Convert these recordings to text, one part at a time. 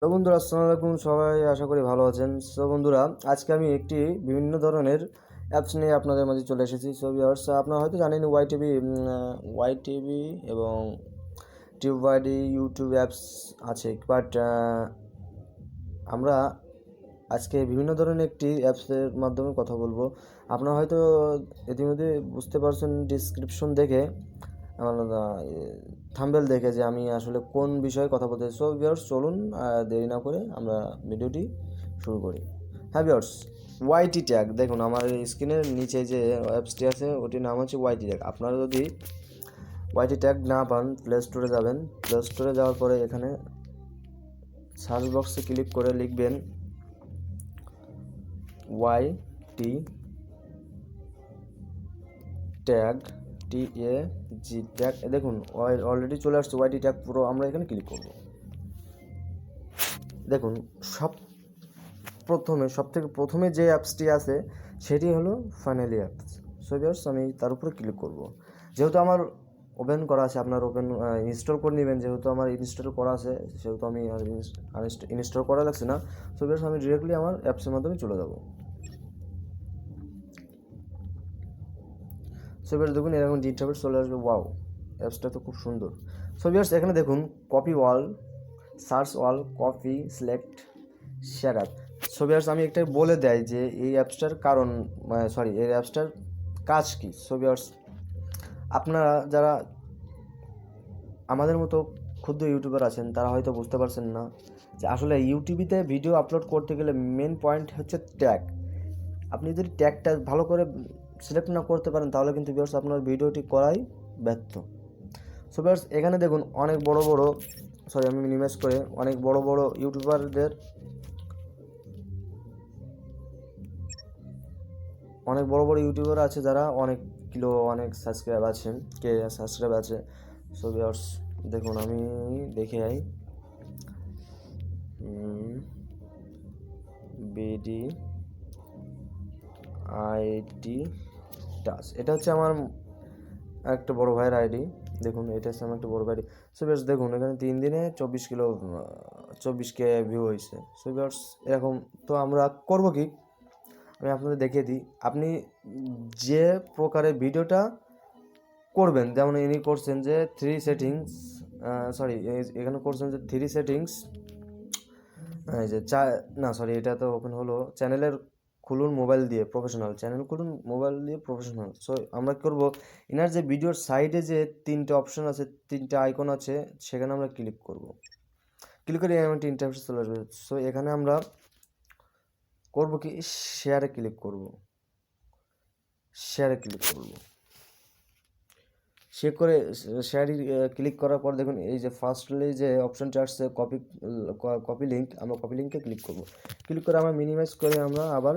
তো বন্ধুরা আসসালামু আলাইকুম, সবাই আশা করি ভালো আছেন। সো বন্ধুরা, আজকে আমি একটি বিভিন্ন ধরনের অ্যাপস নিয়ে আপনাদের মাঝে চলে এসেছি। সো ভিউয়ার্স, আপনারা হয়তো জানেন ওয়াই টিভি এবং টিউবওয়াইডি ইউটিউব অ্যাপস আছে, বাট আমরা আজকে বিভিন্ন ধরনের একটি অ্যাপসের মাধ্যমে কথা বলবো। আপনারা হয়তো ইতিমধ্যে বুঝতে পারছেন ডিসক্রিপশন দেখে, থাম্বনেল দেখে, যে আমি আসলে কোন বিষয়ে কথা বলতে। সো ভিউয়ার্স, চলুন দেরি না করে আমরা ভিডিওটি শুরু করি। হ্যাঁ ভিউয়ার্স, ওয়াইটি ট্যাগ দেখুন, আমার স্ক্রিনের নিচে যে অ্যাপসটি আছে ওটির নাম হচ্ছে ওয়াইটি ট্যাগ। আপনারা যদি ওয়াইটি ট্যাগ না পান, প্লে স্টোরে যাবেন। প্লে স্টোরে যাওয়ার পরে এখানে সার্চ বক্সে ক্লিক করে লিখবেন ওয়াইটি ট্যাগ, TAG ট্যাগ। দেখুন অলরেডি চলে আসছে ওয়াইটি ট্যাগ পুরো। আমরা এখানে ক্লিক করব। দেখুন সবথেকে প্রথমে যে অ্যাপসটি আছে সেটি হলো ফাইনালি অ্যাপস। সো ভিউয়ার্স, আমি তার উপরে ক্লিক করব। যেহেতু আমার ওপেন করা আছে, আপনার ইনস্টল করে নেবেন। যেহেতু আমার ইনস্টল করা আছে সেহেতু আমি ইনস্টল করা লাগছে না। সো ভিউয়ার্স, আমি ডিরেক্টলি আমার অ্যাপসের মাধ্যমে চলে যাব। সো ভিউয়ার্স, দেখুন এরকম ইন্টারফেস চলে আসবে। ওয়াও, অ্যাপসটা তো খুব সুন্দর। সো ভিউয়ার্স, এখানে দেখুন copy all, search all, copy, select, share app. So viewers, আমি একটা বলে দেয় যে এই অ্যাপসটার এই অ্যাপসটার কাজ কী। সো ভিউয়ার্স, আপনারা যারা আমাদের মতো ক্ষুদ্র ইউটিউবার আছেন তারা হয়তো বুঝতে পারছেন না যে আসলে ইউটিউবিতে ভিডিও আপলোড করতে গেলে মেন পয়েন্ট হচ্ছে ট্যাগ। আপনি যদি ট্যাগটা ভালো করে সিলেক্ট না করতে পারেন তাহলে কিন্তু ভিউয়ার্স আপনার ভিডিওটি করাই ব্যর্থ। সো ভিউয়ার্স, এখানে দেখুন আমি মিনিমাইজ করে অনেক বড় বড় ইউটিউবারদের আছে যারা অনেক সাবস্ক্রাইব আছে। সো ভিউয়ার্স, দেখুন আমি দেখে যাই। বিডি আইটি টাচ, এটা হচ্ছে আমার একটা বড় ভাইয়ের আইডি। দেখুন এটা হচ্ছে আমার একটা বড় ভাই আইডি। সো ভিউয়ার্স, দেখুন এখানে 3 দিনে 24K ভিউ হয়েছে। সো ভিউয়ার্স, এরকম তো আমরা করব কি, আমি আপনাদের দেখিয়ে দিই। আপনি যে প্রকারের ভিডিওটা করবেন, যেমন ইনি করছেন যে এখানে করছেন যে 3 সেটিংস, এই যে এটা তো ওপেন হলো। চ্যানেল খুলুন মোবাইল দিয়ে প্রফেশনাল। সো আমরা কি করব, এনার যে ভিডিওর সাইডে যে 3টে অপশন আছে, 3টে আইকন আছে, সেখানে আমরা ক্লিক করব। ক্লিক করে এমন একটা ইন্টারফেস চলে আসবে। সো এখানে আমরা করব কি, শেয়ারে ক্লিক করব। শেয়ারে ক্লিক করার পর দেখুন এই যে ফার্স্টলি যে অপশনটা আসছে কপি লিঙ্ক, আমরা কপি লিঙ্কে ক্লিক করব। ক্লিক করে আমরা মিনিমাইজ করে আমরা আবার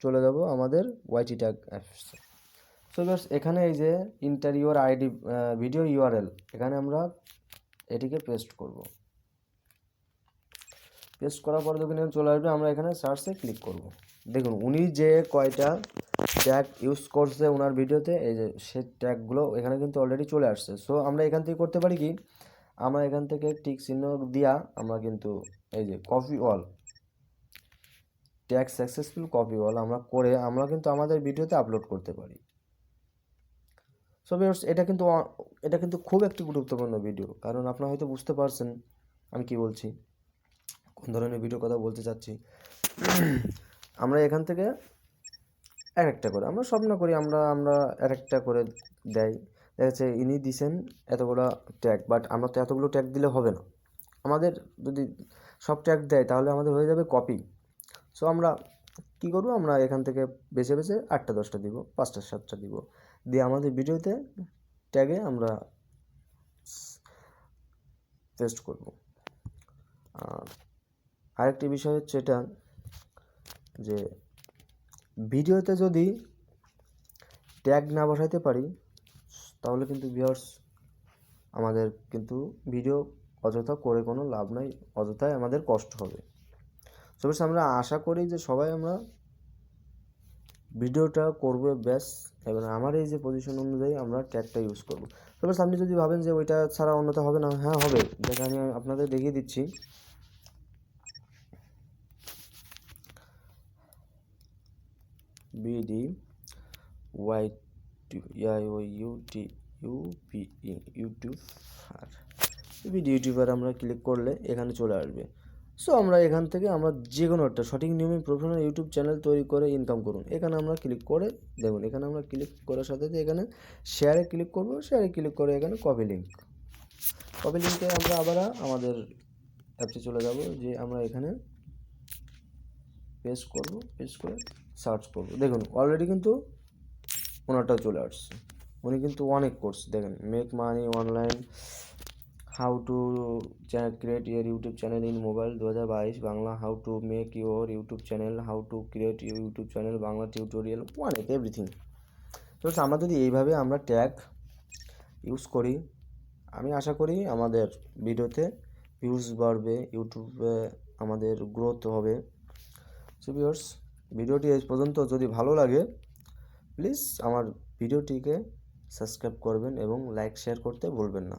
চলে যাব আমাদের ওয়াইটি ট্যাগ অ্যাপসে। সো ভিউয়ার্স, এখানে এই যে inter your ID video URL, এখানে আমরা এটিকে পেস্ট করব। পেস্ট করার পর দেখুন এখানে চলে আসবে। আমরা এখানে সার্চে ক্লিক করব। দেখুন উনি যে কয়টা ট্যাগ ইউজ করছে ওনার ভিডিওতে, এই যে সে ট্যাগগুলো এখানে কিন্তু অলরেডি চলে আসছে। সো আমরা এখান থেকে করতে পারি কি, আমরা এখান থেকে টিক চিহ্ন দিয়া আমরা কিন্তু এই যে copy all, tag successful copy all আমরা কিন্তু আমাদের ভিডিওতে আপলোড করতে পারি। সো ভিউয়ার্স, এটা কিন্তু খুব একটি গুরুত্বপূর্ণ ভিডিও, কারণ আপনারা হয়তো বুঝতে পারছেন আমি কি বলছি, কোন ধরনের ভিডিও কথা বলতে চাচ্ছি। আমরা এখান থেকে এক একটা করে, আমরা সব না করি, আমরা এক একটা করে দেয়। দেখা যাচ্ছে ইনি দিছেন এতগুলো ট্যাগ, বাট আমরা তো এতগুলো ট্যাগ দিলে হবে না। আমাদের যদি সব ট্যাগ দেয় তাহলে আমাদের হয়ে যাবে কপি। সো আমরা কী করবো, আমরা এখান থেকে বেছে 8টা 10টা দিব, 5টা 7টা দিব, দিয়ে আমাদের ভিডিওতে ট্যাগে আমরা পেস্ট করব। আর আরেকটি বিষয় হচ্ছে এটা যে ভিডিওতে যদি ট্যাগ না বসাইতে পারি তাহলে কিন্তু ভিউয়ার্স আমাদের কিন্তু ভিডিও অযথা করে কোনো লাভ নাই, অযথাই আমাদের কষ্ট হবে। সো আমরা আশা করি যে সবাই আমরা ভিডিওটা করবো ব্যাস, এবার আমার এই যে পজিশন অনুযায়ী আমরা ট্যাগটা ইউজ করবো। তবে আপনি যদি ভাবেন যে ওইটা ছাড়া অন্যটা হবে না, হ্যাঁ হবে, যেটা আমি আপনাদের দেখিয়ে দিচ্ছি। বিডি ওয়াই ইউটিউব আর ইউটিউবার আমরা ক্লিক করলে এখানে চলে আসবে। সো আমরা এখান থেকে আমরা যে কোনো একটা সঠিক নিয়মে প্রফেশনাল ইউটিউব চ্যানেল তৈরি করে ইনকাম করুন, এখানে আমরা ক্লিক করে দেখুন, এখানে আমরা ক্লিক করার সাথে সাথে এখানে শেয়ারে ক্লিক করব, শেয়ারে ক্লিক করে এখানে কপি লিঙ্কে আমরা আবার আমাদের অ্যাপসে চলে যাব, যে আমরা এখানে পেস্ট করব, পেস্ট করে সার্চ করব। দেখুন অলরেডি কিন্তু ওনারটাও চলে আসছে, উনি কিন্তু অনেক কোর্স দেখেন, make money online, how to create your YouTube channel in mobile 2022 Bangla, how to make your YouTube channel, how to create your YouTube channel Bangla tutorial, অনেক এভরিথিং। তো আমরা যদি এইভাবে আমরা ট্যাগ ইউজ করি, আমি আশা করি আমাদের ভিডিওতে ভিউজ বাড়বে, ইউটিউবে আমাদের গ্রোথ হবে। সো ভিউয়ার্স, ভিডিওটি এই পর্যন্ত যদি ভালো লাগে প্লিজ আমার ভিডিওটিকে সাবস্ক্রাইব করবেন এবং লাইক শেয়ার করতে ভুলবেন না।